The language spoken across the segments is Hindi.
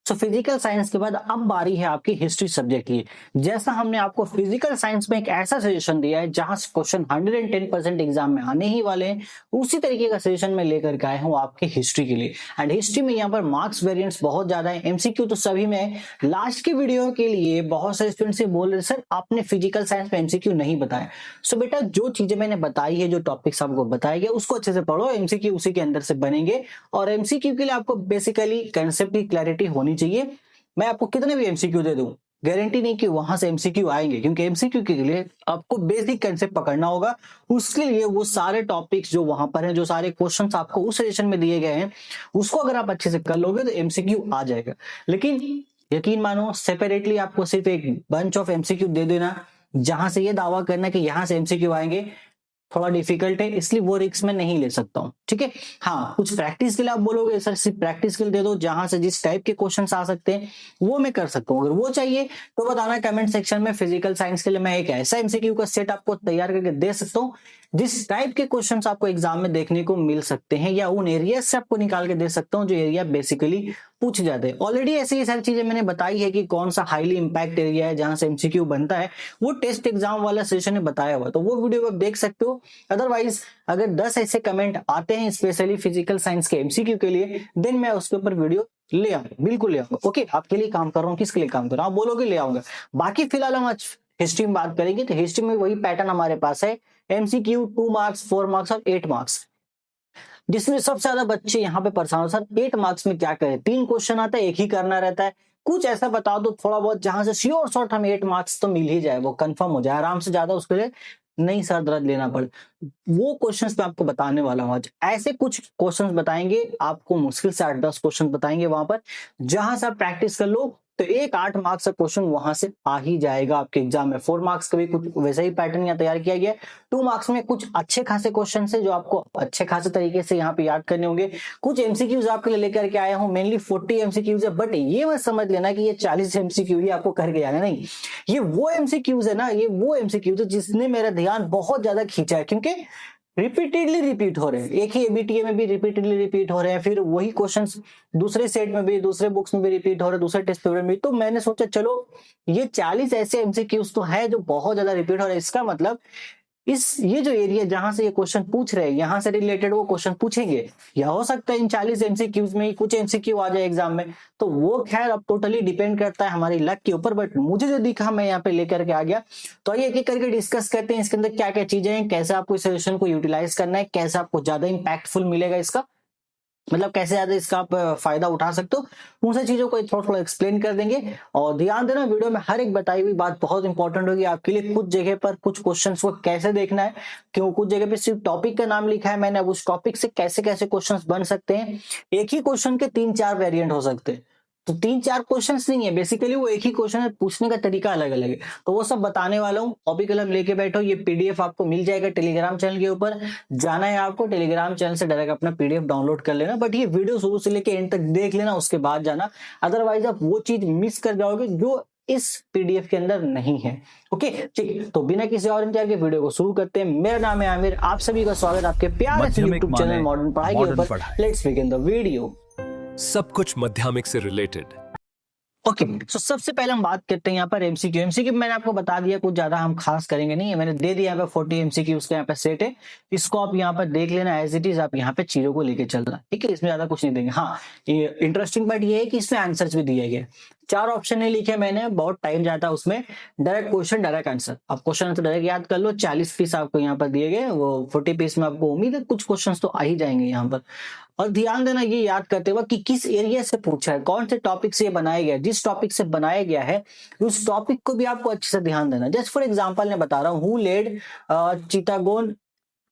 सो फिजिकल साइंस के बाद अब बारी है आपकी हिस्ट्री सब्जेक्ट की। जैसा हमने आपको फिजिकल साइंस में एक ऐसा सजेशन दिया है जहां से क्वेश्चन 110% एग्जाम में आने ही वाले हैं, उसी तरीके का सजेशन मैं लेकर के आया हूं आपके हिस्ट्री के लिए। एंड हिस्ट्री में यहाँ पर मार्क्स वेरिएंट्स बहुत ज्यादा है, एमसीक्यू तो सभी में है। लास्ट की वीडियो के लिए बहुत सारे स्टूडेंट्स बोल रहे सर आपने फिजिकल साइंस में एमसीक्यू नहीं बताया। सो बेटा जो चीजें मैंने बताई है, जो टॉपिक्स आपको बताए गए उसको अच्छे से पढ़ो, एमसीक्यू उसी के अंदर से बनेंगे। और एमसीक्यू के लिए आपको बेसिकली कंसेप्ट की क्लैरिटी होनी चाहिए। मैं आपको कितने भी एमसीक्यू दे दूं, गारंटी नहीं कि वहां से एमसीक्यू आएंगे, क्योंकि एमसीक्यू के लिए आपको बेसिक कंसेप्ट पकड़ना होगा। उसके लिए वो सारे टॉपिक्स जो वहां पर हैं, जो सारे क्वेश्चंस आपको उस सेशन में दिए गए हैं, उसको अगर आप अच्छे से कर लोगे तो एमसीक्यू आ जाएगा। लेकिन यकीन मानो सेपरेटली आपको सिर्फ एक बंच ऑफ एमसीक्यू दे देना, जहां से ये दावा करना कि यहां से एमसीक्यू आएंगे, थोड़ा डिफिकल्ट है, इसलिए वो रिस्क में नहीं ले सकता हूं। ठीक है, हाँ कुछ प्रैक्टिस के लिए आप बोलोगे सर सिर्फ प्रैक्टिस के लिए दे दो, जहां से जिस टाइप के क्वेश्चंस आ सकते हैं वो मैं कर सकता हूं। अगर वो चाहिए तो बताना कमेंट सेक्शन में। फिजिकल साइंस के लिए मैं एक ऐसा एमसीक्यू का सेट आपको तैयार करके दे सकता हूं जिस टाइप के क्वेश्चंस आपको एग्जाम में देखने को मिल सकते हैं, या उन एरिया से आपको निकाल के दे सकता हूं जो एरिया बेसिकली पूछ जाते हैं। ऑलरेडी ऐसी ही सारी चीजें मैंने बताई है कि कौन सा हाईली इंपैक्ट एरिया है जहां से एमसीक्यू बनता है, वो टेस्ट एग्जाम वाला सेशन ने बताया हुआ, तो वो वीडियो आप देख सकते हो। अदरवाइज अगर 10 ऐसे कमेंट आते हैं स्पेशली फिजिकल साइंस के एमसीक्यू के लिए, देन मैं उसके ऊपर वीडियो ले आऊंगा, बिल्कुल ले आऊंगा। ओके, आपके लिए काम कर रहा हूँ, किसके लिए काम कर रहा हूँ, आप बोलोगे ले आऊंगा। बाकी फिलहाल हम आज हिस्ट्री में बात करेंगे, तो हिस्ट्री में वही पैटर्न हमारे पास है, एमसीक्यू 2 मार्क्स, 4 मार्क्स और 8 मार्क्स, जिसमें सबसे ज्यादा बच्चे यहाँ पे परेशान हो सर 8 मार्क्स में क्या करें, 3 क्वेश्चन आता है, एक ही करना रहता है, कुछ ऐसा बता दो थोड़ा बहुत जहां से श्योर शॉर्ट हम 8 मार्क्स तो मिल ही जाए, वो कंफर्म हो जाए आराम से, ज्यादा उसके लिए नहीं सर दर्द लेना पड़े। वो क्वेश्चंस मैं आपको बताने वाला हूं आज। ऐसे कुछ क्वेश्चंस बताएंगे आपको, मुश्किल से 8-10 क्वेश्चन बताएंगे वहां पर, जहां से आप प्रैक्टिस कर लो तो एक 8 मार्क्स का क्वेश्चन वहां से आ ही जाएगा आपके एग्जाम में। 4 मार्क्स का भी कुछ वैसा ही पैटर्न यहाँ तैयार किया गया है। 2 मार्क्स में कुछ अच्छे खासे क्वेश्चन है जो आपको अच्छे खासे तरीके से यहाँ पे याद करने होंगे। कुछ एमसीक्यूज आपके लिए लेकर के आया हूँ, मेनली 40 एमसीक्यूज है, बट ये मत समझ लेना कि ये 40 एमसीक्यू ही आपको करके आना, नहीं। ये वो एमसीक्यूज है ना, ये वो एमसीक्यूज है जिसने मेरा ध्यान बहुत ज्यादा खींचा है, क्योंकि रिपीटेडली रिपीट हो रहे हैं, एक ही एबीटीए में भी रिपीटेडली रिपीट हो रहे हैं, फिर वही क्वेश्चंस दूसरे सेट में भी, दूसरे बुक्स में भी रिपीट हो रहे हैं, दूसरे टेस्ट पेपर में भी। तो मैंने सोचा चलो ये 40 ऐसे एमसीक्यूज तो है जो बहुत ज्यादा रिपीट हो रहे हैं, इसका मतलब ये जो एरिया जहां से ये क्वेश्चन पूछ रहे हैं, यहां से रिलेटेड वो क्वेश्चन पूछेंगे, या हो सकता है इन 40 एमसीक्यूज में ही कुछ एमसीक्यू आ जाए एग्जाम में। तो वो खैर अब टोटली डिपेंड करता है हमारी लक के ऊपर, बट मुझे जो दिखा मैं यहाँ पे लेकर के आ गया। तो आइए एक एक करके डिस्कस करते हैं इसके अंदर क्या क्या चीजें हैं, कैसे आपको इस सजेशन को यूटिलाइज करना है, कैसे आपको ज्यादा इंपैक्टफुल मिलेगा इसका, मतलब कैसे ज्यादा इसका आप फायदा उठा सकते हो, उन सब चीजों को थोड़ा थोड़ा एक्सप्लेन कर देंगे। और ध्यान देना वीडियो में हर एक बताई हुई बात बहुत इंपॉर्टेंट होगी आपके लिए। कुछ जगह पर कुछ क्वेश्चंस को कैसे देखना है, क्यों कुछ जगह पे सिर्फ टॉपिक का नाम लिखा है मैंने, अब उस टॉपिक से कैसे कैसे क्वेश्चंस बन सकते हैं। एक ही क्वेश्चन के 3-4 वेरिएंट हो सकते हैं, तो 3-4 क्वेश्चंस नहीं है, बेसिकली वो एक ही क्वेश्चन है, पूछने का तरीका अलग अलग है। तो वो सब बताने वाला हूँ। कॉपी कलम लेके बैठो, ये पीडीएफ आपको मिल जाएगा टेलीग्राम चैनल के ऊपर। जाना है आपको टेलीग्राम चैनल से डायरेक्ट अपना पीडीएफ डाउनलोड कर लेना, बट ये वीडियो शुरू से लेके एंड तक देख लेना, उसके बाद जाना, अदरवाइज आप वो चीज मिस कर जाओगे जो इस पीडीएफ के अंदर नहीं है। ओके ठीक, तो बिना किसी और इंतजार के वीडियो को शुरू करते हैं। मेरा नाम है आमिर, आप सभी का स्वागत आपके प्यारे से यूट्यूब चैनल मॉडर्न पढ़ाई के ऊपर। Let's begin the video. सब कुछ माध्यमिक से रिलेटेड। ओके सो सबसे पहले हम बात करते हैं यहाँ पर एमसीक्यू। एमसीक्यू मैंने आपको बता दिया, कुछ ज्यादा हम खास करेंगे नहीं है, मैंने दे दिया यहाँ पे 40 एमसीक्यू उसका यहाँ पे सेट है, इसको आप यहाँ पर देख लेना एज इट इज, आप यहाँ पे चीजों को लेके चलना, ठीक है, इसमें ज्यादा कुछ नहीं देंगे। हाँ ये इंटरेस्टिंग बात ये है कि इसमें आंसर्स भी दिए गए, 4 ऑप्शन नहीं लिखे मैंने, बहुत टाइम जाता है उसमें, डायरेक्ट क्वेश्चन डायरेक्ट आंसर, आप क्वेश्चन आंसर डायरेक्ट याद कर लो। 40 पीस आपको यहाँ पर दिए गए, वो 40 पीस में आपको उम्मीद है कुछ क्वेश्चन तो आ ही जाएंगे यहाँ पर। और ध्यान देना ये याद करते हुए कि किस एरिया से पूछा है, कौन से टॉपिक से ये बनाया गया है, जिस टॉपिक से बनाया गया है उस टॉपिक को भी आपको अच्छे से ध्यान देना। जस्ट फॉर एग्जांपल मैं बता रहा हूँ, हु लेड चिटागोन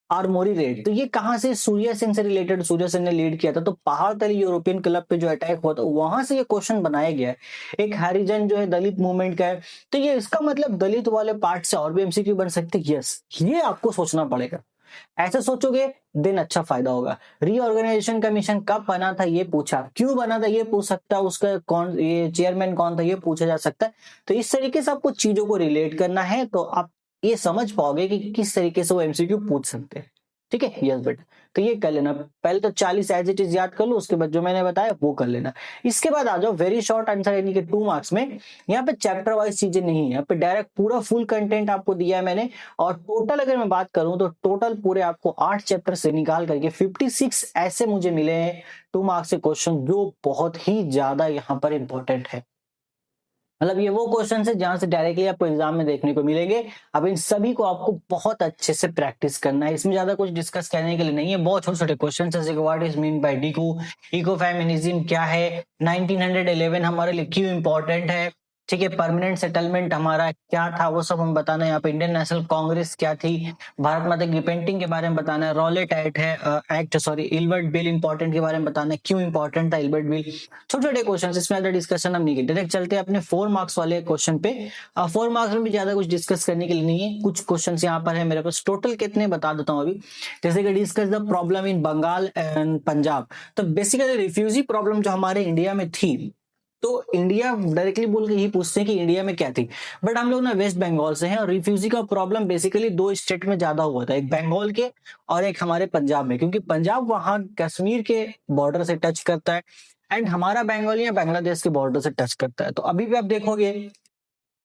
आर्मोरी रेड, तो ये कहां से, सूर्य सेन से रिलेटेड, सूर्य सेन ने लीड किया था, तो पहाड़ तले यूरोपियन क्लब पे जो अटैक हुआ था वहां से ये क्वेश्चन बनाया गया है। एक हरिजन जो है दलित मूवमेंट का है, तो ये इसका मतलब दलित वाले पार्ट से और भी एमसीक्यू बन सकते हैं। यस, ये आपको सोचना पड़ेगा, ऐसे सोचोगे देन अच्छा फायदा होगा। रीऑर्गेनाइजेशन कमीशन कब बना था ये पूछा, क्यों बना था ये पूछ सकता है, उसका कौन, ये चेयरमैन कौन था ये पूछा जा सकता है। तो इस तरीके से आपको चीजों को रिलेट करना है, तो आप ये समझ पाओगे कि किस तरीके से वो एमसीक्यू पूछ सकते हैं। ठीक है, यस बेटा। तो ये कर लेना, पहले तो 40 एज इट इज याद कर लो, उसके बाद जो मैंने बताया वो कर लेना। इसके बाद आ जाओ वेरी शॉर्ट आंसर यानी कि 2 मार्क्स में। यहाँ पे चैप्टर वाइज चीजें नहीं है, यहाँ पे डायरेक्ट पूरा फुल कंटेंट आपको दिया है मैंने। और टोटल अगर मैं बात करूं तो टोटल पूरे आपको 8 चैप्टर से निकाल करके 56 ऐसे मुझे मिले हैं 2 मार्क्स से क्वेश्चन, जो बहुत ही ज्यादा यहाँ पर इंपॉर्टेंट है। मतलब ये वो क्वेश्चन है जहां से डायरेक्टली आपको एग्जाम में देखने को मिलेंगे। अब इन सभी को आपको बहुत अच्छे से प्रैक्टिस करना है, इसमें ज्यादा कुछ डिस्कस करने के लिए नहीं है। बहुत छोटे छोटे क्वेश्चन जैसे व्हाट इज मीन बाय डिको, इको फेमिनिज्म क्या है, 1911 हमारे लिए क्यों इंपॉर्टेंट है, ठीक है, परमानेंट सेटलमेंट हमारा क्या था वो सब हम बताना है। यहाँ पे इंडियन नेशनल कांग्रेस क्या थी, भारत माता की पेंटिंग के बारे में बताना है, रॉलेट एक्ट है act sorry Ilbert bill important के बारे में बताना है, क्यों इंपॉर्टेंट था इल्बर्ट बिल। छोटे छोटे क्वेश्चन, इसमें ज्यादा डिस्कशन हम नहीं करते, डायरेक्ट चलते हैं अपने 4 मार्क्स वाले क्वेश्चन पे। 4 मार्क्स में भी ज्यादा कुछ डिस्कस करने के लिए नहीं है, कुछ क्वेश्चन यहाँ पर है मेरे पास, टोटल कितने बता देता हूँ अभी। जैसे कि discuss the problem in Bengal and Punjab. तो बेसिकली रिफ्यूजी प्रॉब्लम जो हमारे इंडिया में थी, तो इंडिया डायरेक्टली बोल के ही पूछते हैं कि इंडिया में क्या थी, बट हम लोग ना वेस्ट बंगाल से हैं और रिफ्यूजी का प्रॉब्लम बेसिकली 2 स्टेट में ज्यादा हुआ था, एक बंगाल के और एक हमारे पंजाब में, क्योंकि पंजाब वहां कश्मीर के बॉर्डर से टच करता है एंड हमारा बंगाल या बांग्लादेश के बॉर्डर से टच करता है। तो अभी भी आप देखोगे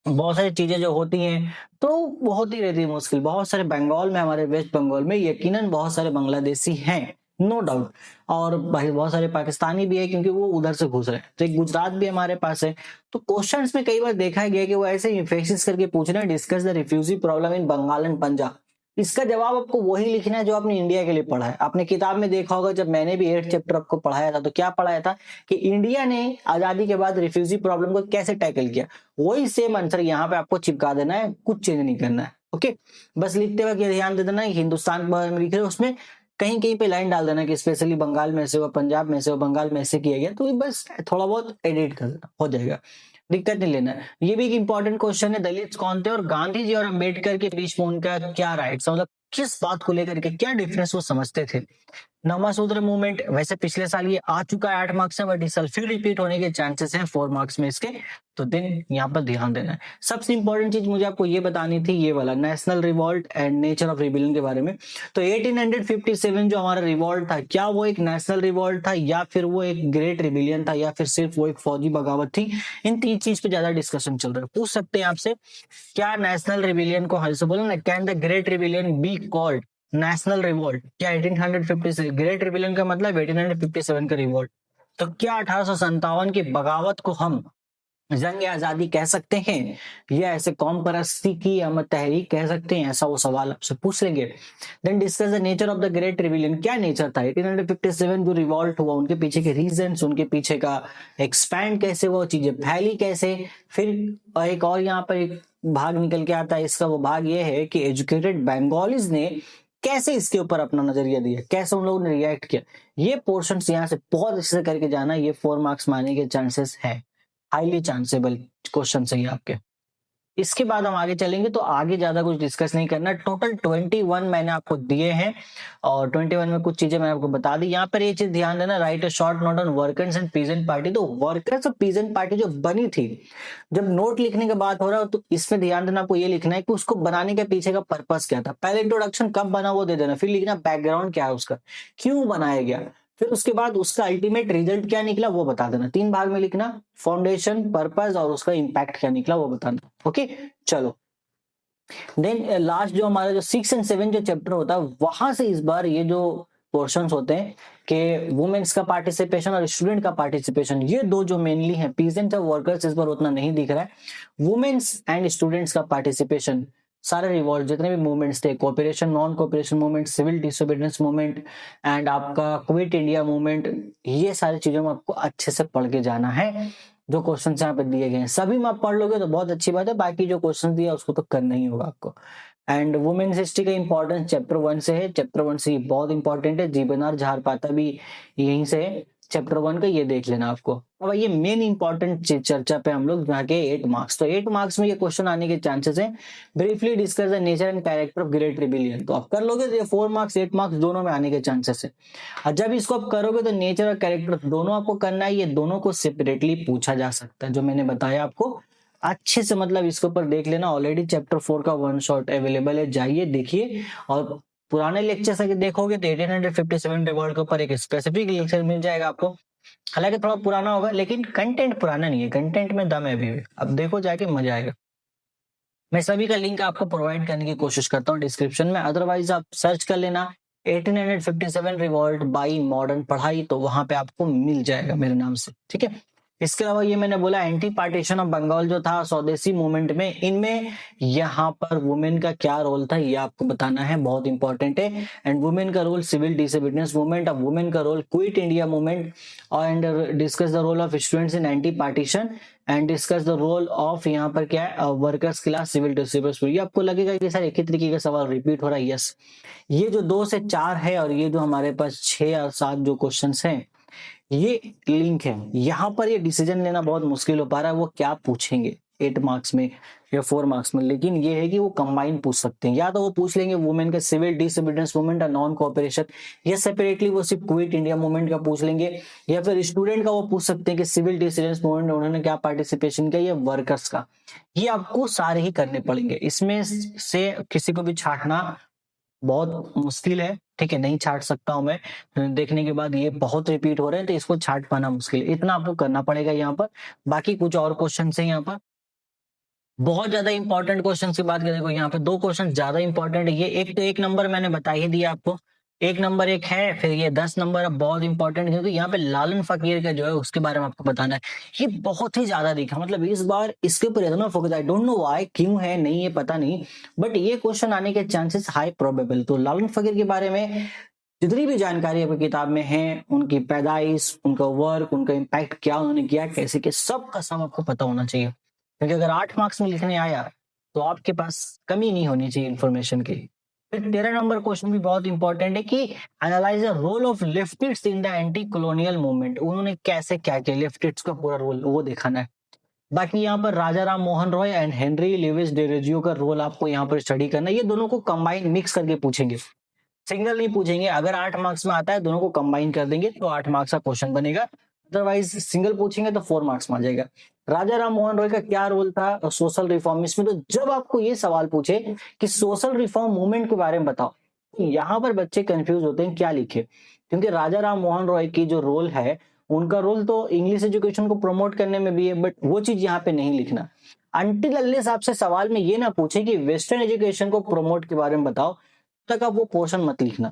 बहुत सारी चीजें जो होती हैं तो वो होती रहती है मुश्किल। बहुत सारे बंगाल में, हमारे वेस्ट बंगाल में यकीनन बहुत सारे बांग्लादेशी हैं, नो डाउट, और भाई बहुत सारे पाकिस्तानी भी है क्योंकि वो उधर से घुस रहे हैं। तो एक गुजरात भी हमारे पास है। तो क्वेश्चंस में कई बार देखा गया कि वो ऐसे इन्फेक्शियस करके पूछ रहे हैं, discuss the refugee problem in Bengal and Punjab. इसका जवाब आपको वही लिखना है जो आपने इंडिया के लिए पढ़ा है। आपने किताब में देखा होगा, जब मैंने भी 8 चैप्टर आपको पढ़ाया था तो क्या पढ़ाया था कि इंडिया ने आजादी के बाद रिफ्यूजी प्रॉब्लम को कैसे टैकल किया। वही सेम आंसर यहाँ पे आपको चिपका देना है, कुछ चेंज नहीं करना है। ओके, बस लिखते वक्त ये ध्यान दे देना है हिंदुस्तान में लिख रहे हो उसमें कहीं कहीं पे लाइन डाल देना कि स्पेशली बंगाल में से हुआ, पंजाब में से हुआ, बंगाल में से किया गया, तो बस थोड़ा बहुत एडिट कर देना, हो जाएगा, दिक्कत नहीं लेना। ये भी एक इंपॉर्टेंट क्वेश्चन है, दलित कौन थे और गांधी जी और अंबेडकर के बीच में उनका क्या राइट्स, मतलब किस बात को लेकर के क्या डिफरेंस वो समझते थे। नौवां सूत्र मूवमेंट, वैसे पिछले साल ये आ चुका है 8 मार्क्स में, बट इस साल फिर रिपीट होने के चांसेस हैं 4 मार्क्स में इसके, तो दिन यहाँ पर ध्यान देना है। सबसे इंपॉर्टेंट चीज मुझे आपको ये बतानी थी, ये वाला national revolt and nature of rebellion के बारे में। तो 1857 जो हमारा रिवॉल्ट था, क्या वो एक नेशनल रिवॉल्ट था या फिर वो एक ग्रेट रिबेलियन था या फिर सिर्फ वो एक फौजी बगावत थी। इन 3 चीज पे ज्यादा डिस्कशन चल रहा है। पूछ सकते हैं आपसे, क्या नेशनल रिबेलियन को हल से बोलो ना, can the great rebellion be called national revolt. क्या 1857 ग्रेट रिबेलियन का मतलब 1857 का रिवॉल्ट, तो क्या 1857 की बगावत को हम जंग आजादी कह सकते हैं या ऐसे कौम परस्ती की अमर तहरीक कह सकते हैं, ऐसा वो सवाल आपसे पूछ लेंगे। Then discuss the nature of the great rebellion, क्या नेचर था 1857 जो रिवॉल्ट हुआ, उनके पीछे के रीजंस, उनके पीछे का एक्सपैंड कैसे हुआ, चीजें फैली कैसे। फिर एक और यहाँ पर एक भाग निकल के आता है इसका, वो भाग ये है कि एजुकेटेड बंगालीज ने कैसे इसके ऊपर अपना नजरिया दिया, कैसे उन लोगों ने रिएक्ट किया। ये पोर्शन यहाँ से बहुत अच्छे से करके जाना, ये 4 मार्क्स मारने के चांसेस है, हाईली चांसेबल क्वेश्चन है आपके। इसके बाद हम आगे चलेंगे, तो आगे ज्यादा कुछ डिस्कस नहीं करना। टोटल 21 मैंने आपको दिए हैं और 21 में कुछ चीजें मैंने आपको बता दी। यहाँ पर ये चीज ध्यान देना, right a short note on workers and peasant party. तो वर्कर्स और पीजेंट पार्टी जो बनी थी, जब नोट लिखने का बात हो रहा हो तो इसमें ध्यान देना, आपको ये लिखना है कि उसको बनाने के पीछे का पर्पस क्या था। पहले इंट्रोडक्शन कब बना वो दे देना, फिर लिखना बैकग्राउंड क्या है उसका, क्यों बनाया गया, फिर उसके बाद उसका अल्टीमेट रिजल्ट क्या निकला वो बता देना। 3 भाग में लिखना, फाउंडेशन, पर्पस और उसका इंपैक्ट क्या निकला वो बताना। ओके, चलो देन लास्ट जो हमारा जो 6 एंड 7 जो चैप्टर होता है, वहां से इस बार ये जो पोर्शंस होते हैं कि वुमेन्स का पार्टिसिपेशन और स्टूडेंट का पार्टिसिपेशन, ये दो जो मेनली हैं, पीजेंट और वर्कर्स इस बार उतना नहीं दिख रहा है। वुमेन्स एंड स्टूडेंट्स का पार्टिसिपेशन, सारे रिवॉल्ट जितने भी मूवमेंट्स थे, cooperation, non cooperation movement, civil disobedience movement and आपका क्विट इंडिया मूवमेंट, ये सारी चीजों में आपको अच्छे से पढ़ के जाना है। जो क्वेश्चन यहाँ पे दिए गए हैं सभी में आप पढ़ लोगे तो बहुत अच्छी बात है, बाकी जो क्वेश्चन दिया उसको तो करना ही होगा आपको। एंड वुमेन्स हिस्ट्री का इंपॉर्टेंस चैप्टर 1 से है, चैप्टर 1 से बहुत इंपॉर्टेंट है। जीबनार झारपाता भी यहीं से है, चैप्टर 1 का ये देख लेना आपको। अब ये मेन इंपॉर्टेंट चर्चा पे हम लोग जाके 8 मार्क्स, तो 8 मार्क्स में ये क्वेश्चन आने के चांसेस हैं। Briefly discuss the nature and character of great rebellion, तो आप कर लोगे तो ये 4 मार्क्स 8 मार्क्स दोनों में आने के चांसेस है। और जब इसको आप करोगे तो नेचर और कैरेक्टर दोनों आपको करना है, ये दोनों को सेपरेटली पूछा जा सकता है, जो मैंने बताया आपको अच्छे से, मतलब इसके ऊपर देख लेना। ऑलरेडी चैप्टर 4 का 1 शॉट अवेलेबल है, जाइए देखिए और पुराने लेक्चर से देखोगे तो 1857 रिवॉल्ट के ऊपर एक स्पेसिफिक लेक्चर मिल जाएगा आपको। हालांकि थोड़ा पुराना होगा लेकिन कंटेंट पुराना नहीं है, कंटेंट में दम है अभी भी। अब देखो जाके मजा आएगा। मैं सभी का लिंक आपको प्रोवाइड करने की कोशिश करता हूँ डिस्क्रिप्शन में, अदरवाइज आप सर्च कर लेना 1857 रिवॉल्ट बाई मॉडर्न पढ़ाई, तो वहां पे आपको मिल जाएगा मेरे नाम से, ठीक है। इसके अलावा ये मैंने बोला एंटी पार्टीशन ऑफ बंगाल जो था स्वदेशी मूवमेंट में, इनमें यहाँ पर वुमेन का क्या रोल था ये आपको बताना है, बहुत इंपॉर्टेंट है। एंड वुमेन का रोल सिविल डिसोबीडियंस मूवमेंट, अब वुमेन का role quit India movement, and discuss the role of students in anti partition, and discuss the role of यहाँ पर क्या है वर्कर्स क्लास सिविल डिसोबीडियंस। ये आपको लगेगा कि सर एक ही तरीके का सवाल रिपीट हो रहा है, यस। ये जो 2 से 4 है और ये जो हमारे पास 6 और 7 जो क्वेश्चंस हैं ये लिंक है। यहाँ पर ये डिसीजन लेना बहुत मुश्किल हो पा रहा है वो क्या पूछेंगे 8 मार्क्स में या 4 मार्क्स में, लेकिन ये है कि वो कंबाइन पूछ सकते हैं। या तो वो पूछ लेंगे वुमेन का सिविल डिसोबीडियंस मूवमेंट और नॉन कोऑपरेशन, या सेपरेटली वो सिर्फ क्विट इंडिया मूवमेंट का पूछ लेंगे, या फिर स्टूडेंट का वो पूछ सकते हैं कि सिविल डिसोबीडियंस मूवमेंट में उन्होंने क्या पार्टिसिपेशन किया, या वर्कर्स का। ये आपको सारे ही करने पड़ेंगे, इसमें से किसी को भी छांटना बहुत मुश्किल है, ठीक है, नहीं छाट सकता हूं मैं। देखने के बाद ये बहुत रिपीट हो रहे हैं तो इसको छाट पाना मुश्किल है, इतना आपको करना पड़ेगा यहाँ पर। बाकी कुछ और क्वेश्चन है यहाँ पर बहुत ज्यादा इंपॉर्टेंट क्वेश्चन की बात करें, देखो यहाँ पे 2 क्वेश्चन ज्यादा इंपॉर्टेंट है। ये एक तो 1 नंबर मैंने बता ही दिया आपको, 1 नंबर एक है, फिर ये 10 नंबर अब बहुत इंपॉर्टेंट क्योंकि यहाँ पे लालन फकीर का जो है उसके बारे में आपको बताना है। ये बहुत ही ज्यादा दिखा, मतलब इस बार इसके ऊपर इतना focus, I don't know why, क्यों है नहीं ये पता नहीं, बट ये क्वेश्चन आने के चांसेस हाई प्रोबेबल। तो लालन फकीर के बारे में जितनी भी जानकारी आपकी किताब में है, उनकी पैदाइश, उनका वर्क, उनका इम्पैक्ट क्या उन्होंने किया, कैसे के सब का सब आपको पता होना चाहिए, क्योंकि अगर 8 मार्क्स में लिखने आया तो आपके पास कमी नहीं होनी चाहिए इन्फॉर्मेशन की। फिर 13 नंबर क्वेश्चन भी बहुत इंपॉर्टेंट है कि analyse the role of leftists in the anti colonial movement, उन्होंने कैसे क्या किया, लेफ्टिस्ट्स का पूरा रोल वो दिखाना है। बाकी यहाँ पर Raja Ram Mohan Roy and Henry Louis Derozio का रोल आपको यहाँ पर स्टडी करना है। ये दोनों को कंबाइन मिक्स करके पूछेंगे, सिंगल नहीं पूछेंगे। अगर 8 मार्क्स में आता है दोनों को कंबाइन कर देंगे तो 8 मार्क्स का क्वेश्चन बनेगा, अदरवाइज सिंगल पूछेंगे तो 4 मार्क्स में आ जाएगा। राजा राम मोहन रॉय का क्या रोल था सोशल रिफॉर्मिस्ट में, तो जब आपको ये सवाल पूछे कि सोशल रिफॉर्म मूवमेंट के बारे में बताओ, यहाँ पर बच्चे कंफ्यूज होते हैं क्या लिखे, क्योंकि राजा राम मोहन रॉय की जो रोल है, उनका रोल तो इंग्लिश एजुकेशन को प्रमोट करने में भी है, बट वो चीज यहाँ पे नहीं लिखना। अनटिल अनलेस आपसे सवाल में ये ना पूछे कि वेस्टर्न एजुकेशन को प्रमोट के बारे में बताओ, तक आप वो पोर्शन मत लिखना।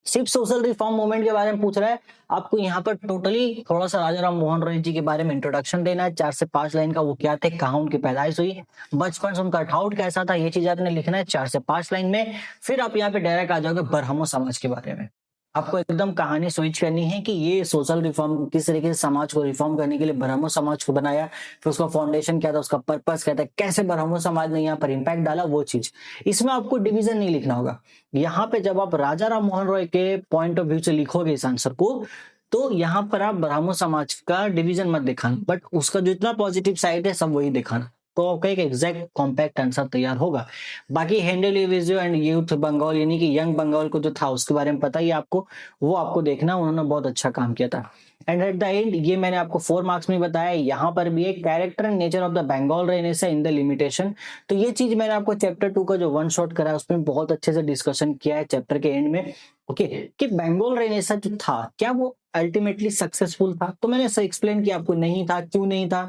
सिर्फ सोशल रिफॉर्म मूवमेंट के बारे में पूछ रहा है, आपको यहाँ पर टोटली थोड़ा सा राजा राम मोहन रॉय जी के बारे में इंट्रोडक्शन देना है, 4 से 5 लाइन का, वो क्या थे, कहाँ उनकी पैदाइश हुई, बचपन से उनका ठाउट कैसा था, ये चीज आपने लिखना है 4 से 5 लाइन में। फिर आप यहाँ पे डायरेक्ट आ जाओगे ब्रह्मो समाज के बारे में। आपको एकदम कहानी स्विच करनी है कि ये सोशल रिफॉर्म किस तरीके से समाज को रिफॉर्म करने के लिए ब्रह्मो समाज को बनाया, फिर उसका फाउंडेशन क्या था, उसका पर्पस क्या था, कैसे ब्रह्मो समाज ने यहाँ पर इंपैक्ट डाला, वो चीज। इसमें आपको डिवीजन नहीं लिखना होगा। यहाँ पे जब आप राजा राम मोहन रॉय के पॉइंट ऑफ व्यू से लिखोगे इस आंसर को, तो यहाँ पर आप ब्रह्मो समाज का डिवीजन मत दिखाना, बट उसका जितना पॉजिटिव साइड है सब वही दिखाना, तो आपका एक एग्जैक्ट कॉम्पैक्ट आंसर तैयार होगा। बाकी Henry Louis and youth Bengal यानी कि यंग बंगाल को जो था उसके बारे में पता ही आपको, वो आपको देखना, उन्होंने बहुत अच्छा काम किया था। एंड एट द एंड ये मैंने आपको 4 मार्क्स में बताया, यहाँ पर भी एक character and nature of the Bengal renaissance in the limitation. तो ये चीज मैंने आपको चैप्टर 2 का जो 1 शॉट करा है उसमें बहुत अच्छे से डिस्कशन किया है चैप्टर के एंड में, ओके, कि बंगाल रेनेसा जो था क्या वो अल्टीमेटली सक्सेसफुल था, तो मैंने ऐसा एक्सप्लेन किया आपको नहीं था, क्यों नहीं था,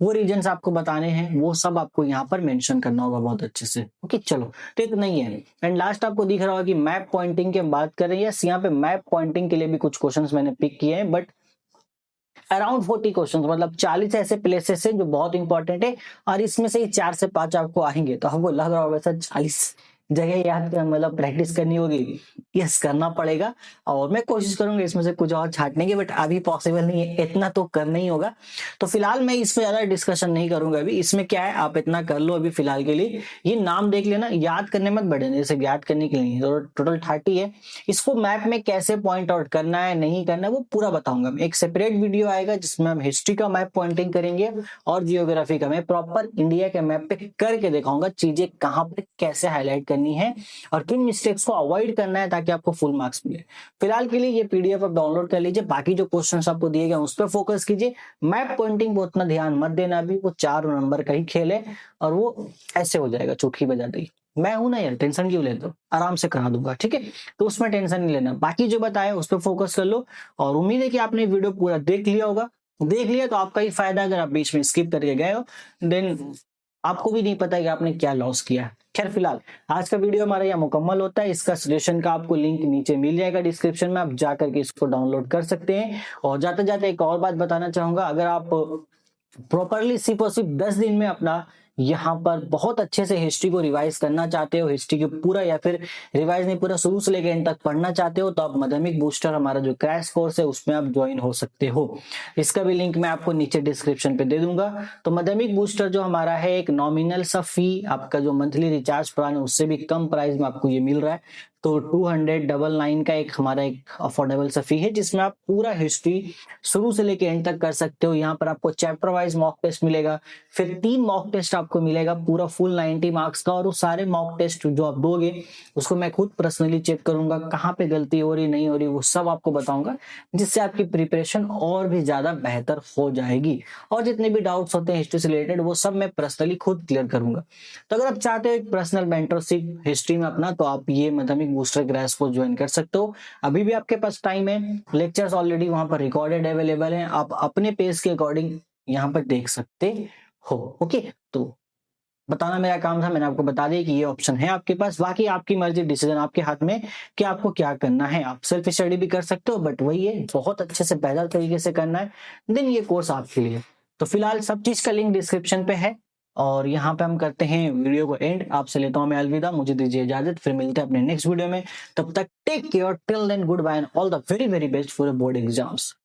वो रीजंस आपको बताने हैं, वो सब आपको यहाँ पर मेंशन करना होगा बहुत अच्छे से, ओके। चलो तो इतना ही है। एंड लास्ट आपको दिख रहा होगा कि मैप पॉइंटिंग की बात कर रहे हैं, यस, यहाँ पे मैप पॉइंटिंग के लिए भी कुछ क्वेश्चंस मैंने पिक किए हैं, बट अराउंड 40 क्वेश्चन, मतलब 40 ऐसे प्लेसेस हैं जो बहुत इंपॉर्टेंट है, और इसमें से ही 4 से 5 आपको आएंगे, तो आपको लग रहा होगा सर 40 जगह याद मतलब प्रैक्टिस करनी होगी, यस करना पड़ेगा, और मैं कोशिश करूंगा इसमें से कुछ और छाटने की, बट अभी पॉसिबल नहीं है, इतना तो करना ही होगा। तो फिलहाल मैं इस पे ज्यादा डिस्कशन नहीं करूंगा अभी, इसमें क्या है आप इतना कर लो अभी फिलहाल के लिए, ये नाम देख लेना, याद करने मत बैठे, जैसे याद करने के लिए तो टोटल 30 है, इसको मैप में कैसे पॉइंट आउट करना है नहीं करना है वो पूरा बताऊंगा। एक सेपरेट वीडियो आएगा जिसमें हम हिस्ट्री का मैप पॉइंटिंग करेंगे और जियोग्राफी का, मैं प्रॉपर इंडिया के मैप पे करके दिखाऊंगा चीजें कहाँ पे कैसे हाईलाइट करनी है और किन मिस्टेक्स को अवॉइड करना है ताकि आपको फुल मार्क्स मिले। फिलहाल के लिए ये पीडीएफ आप डाउनलोड कर लीजिए, बाकी जो क्वेश्चंस आपको दिए गए उस पर फोकस कीजिए, मैप पॉइंटिंग वो उतना ध्यान मत देना, अभी वो 4 नंबर का ही खेल है और वो ऐसे हो जाएगा चुटकी बजा दी। मैं हूं ना यार, टेंशन क्यों लेते हो, आराम से करा दूंगा, ठीक है। तो उसमें टेंशन नहीं लेना, बाकी जो बताया उस पर फोकस कर लो। और उम्मीद है कि आपने वीडियो पूरा देख लिया होगा। देख लिया तो आपका ही फायदा, अगर आप बीच में स्किप करके गए हो देन आपको भी नहीं पता कि आपने क्या लॉस किया है। खैर फिलहाल आज का वीडियो हमारा यहाँ मुकम्मल होता है। इसका सजेशन का आपको लिंक नीचे मिल जाएगा डिस्क्रिप्शन में, आप जा करके इसको डाउनलोड कर सकते हैं। और जाते जाते एक और बात बताना चाहूंगा, अगर आप प्रॉपरली सिर्फ और सिर्फ 10 दिन में अपना यहाँ पर बहुत अच्छे से हिस्ट्री को रिवाइज करना चाहते हो, हिस्ट्री को पूरा या फिर रिवाइज नहीं पूरा शुरू से लेकर एंड तक पढ़ना चाहते हो, तो आप माध्यमिक बूस्टर हमारा जो क्रैश कोर्स है उसमें आप ज्वाइन हो सकते हो। इसका भी लिंक मैं आपको नीचे डिस्क्रिप्शन पे दे दूंगा। तो माध्यमिक बूस्टर जो हमारा है, एक नॉमिनल सा फी, आपका जो मंथली रिचार्ज प्लान है उससे भी कम प्राइस में आपको ये मिल रहा है। तो 299 का एक हमारा एक अफोर्डेबल सा फी है, जिसमें आप पूरा हिस्ट्री शुरू से लेके एंड तक कर सकते हो। यहाँ पर आपको चैप्टर वाइज मॉक टेस्ट मिलेगा, फिर 3 मॉक टेस्ट आपको मिलेगा पूरा फुल 90 मार्क्स का। और वो सारे मॉक टेस्ट जो आप दोगे उसको मैं खुद पर्सनली चेक करूंगा, कहाँ पे गलती हो रही नहीं हो रही वो सब आपको बताऊंगा, जिससे आपकी प्रिपरेशन और भी ज्यादा बेहतर हो जाएगी। और जितने भी डाउट्स होते हैं हिस्ट्री से रिलेटेड वो सब मैं पर्सनली खुद क्लियर करूंगा। तो अगर आप चाहते हो एक पर्सनल मेंटरशिप हिस्ट्री में अपना, तो आप ये माध्यमिक बूस्टर क्रैश कोर्स ज्वाइन कर सकते हो। अभी भी आपके पास टाइम है, लेक्चर्स ऑलरेडी वहां पर रिकॉर्डेड अवेलेबल हैं, आप अपने पेस के अकॉर्डिंग यहाँ पर देख सकते हो। ओके, तो बताना मेरा काम था, मैंने आपको बता दिया कि ये ऑप्शन है आपके पास। बाकी आपकी मर्जी, डिसीजन आपके हाथ में कि आपको क्या करना है। आप सेल्फ स्टडी भी कर सकते हो, बट वही है बहुत अच्छे से बेहतर तरीके से करना है, देन ये कोर्स आपके लिए। तो फिलहाल सब चीज का लिंक डिस्क्रिप्शन पे है। और यहाँ पे हम करते हैं वीडियो को एंड। आपसे लेता हूँ मैं अलविदा, मुझे दीजिए इजाजत, फिर मिलते हैं अपने नेक्स्ट वीडियो में। तब तक take care, till then goodbye and all the very very best for board exams.